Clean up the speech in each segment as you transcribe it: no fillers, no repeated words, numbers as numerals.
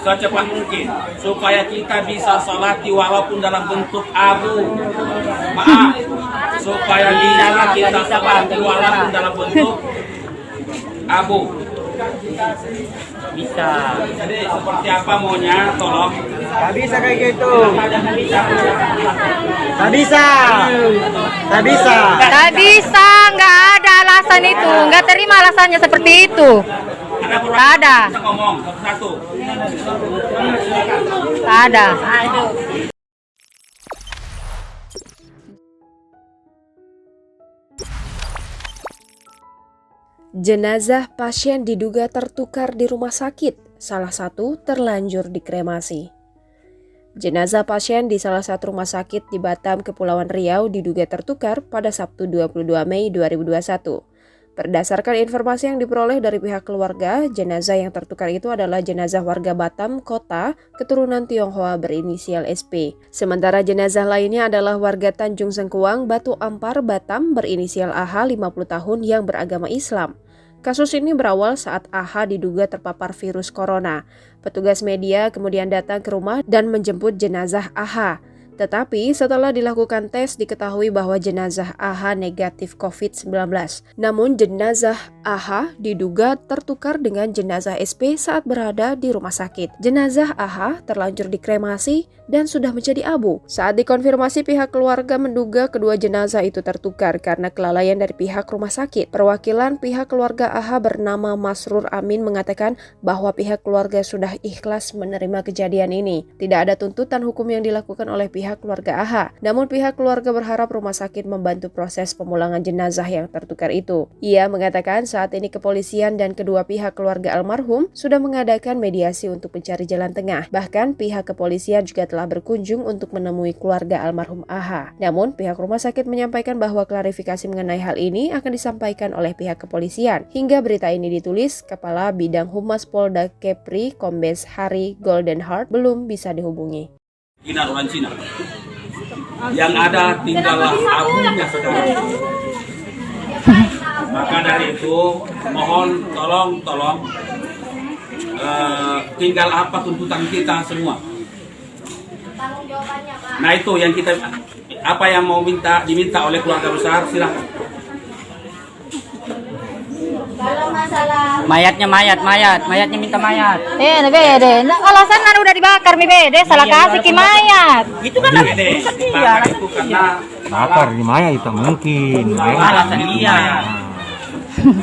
secepat mungkin supaya kita bisa salati walaupun dalam bentuk abu. Maaf, supaya kita salati walaupun dalam bentuk abu. Bisa. Jadi seperti apa maunya, tolong. Gak bisa kayak gitu. Gak bisa. Gak bisa. Gak bisa, nggak ada alasan itu, nggak terima alasannya seperti itu. Nggak ada. Kita ngomong satu. Nggak ada. Jenazah pasien diduga tertukar di rumah sakit, salah satu terlanjur dikremasi. Jenazah pasien di salah satu rumah sakit di Batam, Kepulauan Riau diduga tertukar pada Sabtu 22 Mei 2021. Berdasarkan informasi yang diperoleh dari pihak keluarga, jenazah yang tertukar itu adalah jenazah warga Batam Kota keturunan Tionghoa berinisial SP. Sementara jenazah lainnya adalah warga Tanjung Sengkuang, Batu Ampar, Batam berinisial AH 50 tahun yang beragama Islam. Kasus ini berawal saat AH diduga terpapar virus corona. Petugas media kemudian datang ke rumah dan menjemput jenazah AH. Tetapi setelah dilakukan tes diketahui bahwa jenazah AH negatif COVID-19. Namun jenazah AH diduga tertukar dengan jenazah SP saat berada di rumah sakit. Jenazah AH terlanjur dikremasi dan sudah menjadi abu. Saat dikonfirmasi pihak keluarga menduga kedua jenazah itu tertukar karena kelalaian dari pihak rumah sakit. Perwakilan pihak keluarga AH bernama Masrur Amin mengatakan bahwa pihak keluarga sudah ikhlas menerima kejadian ini. Tidak ada tuntutan hukum yang dilakukan oleh pihak keluarga AH. Namun pihak keluarga berharap rumah sakit membantu proses pemulangan jenazah yang tertukar itu. Ia mengatakan saat ini kepolisian dan kedua pihak keluarga almarhum sudah mengadakan mediasi untuk mencari jalan tengah. Bahkan pihak kepolisian juga telah berkunjung untuk menemui keluarga almarhum AH. Namun pihak rumah sakit menyampaikan bahwa klarifikasi mengenai hal ini akan disampaikan oleh pihak kepolisian. Hingga berita ini ditulis, Kepala Bidang Humas Polda Kepri Kombes Hari Goldenheart belum bisa dihubungi. Cina orang Cina. Yang ada tinggallah abunya sekarang. Maka dari itu mohon tolong tinggal apa tuntutan kita semua. Nah itu yang kita apa yang mau diminta oleh keluarga besar silakan. Kalau masalah Mayatnya minta mayat. Bede. Nah, alasan kan udah dibakar mi bede, salah kasih ki mayat. Itu kan Bede, dibakar itu karena Bakar di Maya itu mungkin. alasan dia.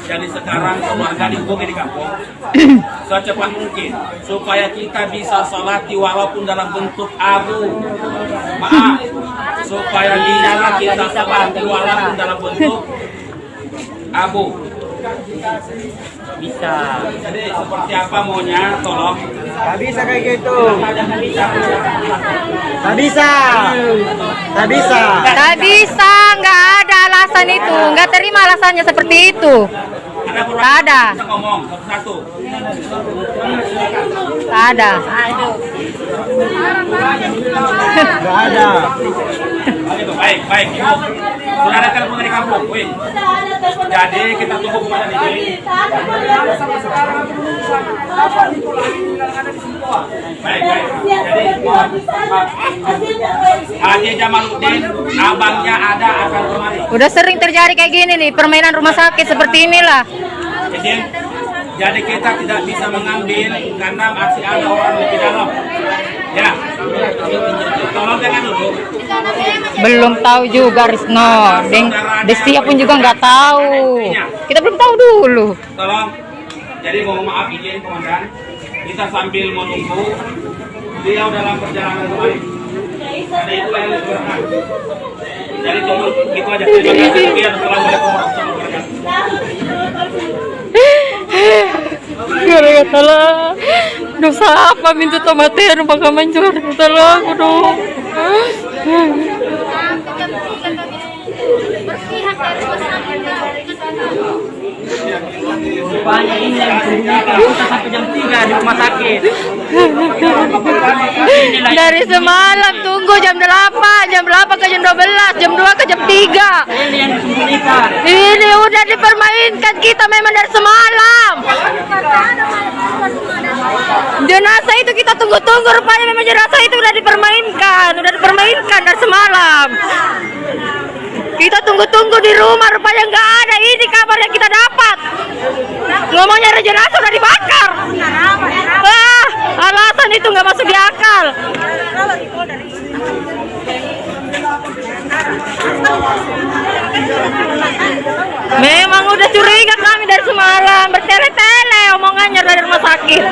jadi sekarang keluarga dihubungi di kampung secepat mungkin supaya kita bisa salati walaupun dalam bentuk abu. Maaf, supaya kita salati walaupun dalam bentuk abu. Bisa. Jadi seperti apa maunya, tolong. Gak bisa kayak gitu. Gak bisa. Gak bisa. Gak bisa, nggak ada alasan itu, nggak terima alasannya seperti itu. Nggak ada. Kita ngomong satu. Nggak ada. Gak ada. Baik, Ibu. Sudah ada telepon dari kampung, wih. Jadi kita tunggu kepada ini. Baik. Jadi Haji Jamaluddin, abangnya ada akan kemari. Udah sering terjadi kayak gini nih, permainan rumah sakit seperti inilah. Jadi kita tidak bisa mengambil karena masih ada orang di dalam. Ya, tolong jangan dulu. Belum tahu juga Risno, Desia pun juga nggak tahu. Kita belum tahu dulu. Tolong, jadi mohon maaf izin komandan, kita sambil menunggu beliau dalam perjalanan kembali. Ada itu yang berhak. Jadi tunggu gitu aja. Terima kasih. Sekian. Assalamualaikum warahmatullahi wabarakatuh. Kata lah, dosa apa minta tomater baka mancur kata lah aku dong. berpihak dari Rupanya ini yang disembunyikan kita sampai jam 3 di rumah sakit. Dari semalam tunggu jam 8 ke jam 12, jam 2 ke jam 3. Ini yang disembunyikan. Ini udah dipermainkan kita memang dari semalam. Jenazah itu kita tunggu-tunggu, rupanya memang jenazah itu udah dipermainkan dari semalam. Kita tunggu-tunggu di rumah, rupanya nggak ada. Ini kabar yang kita dapat. Ngomongnya jenazah udah dibakar. Wah, alasan itu nggak masuk di akal. Memang udah curiga kami dari semalam, bertele-tele omongannya dari rumah sakit.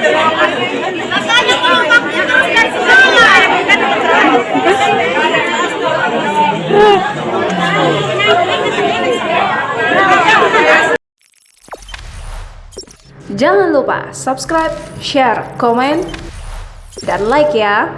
Jangan lupa subscribe, share, komen, dan like ya.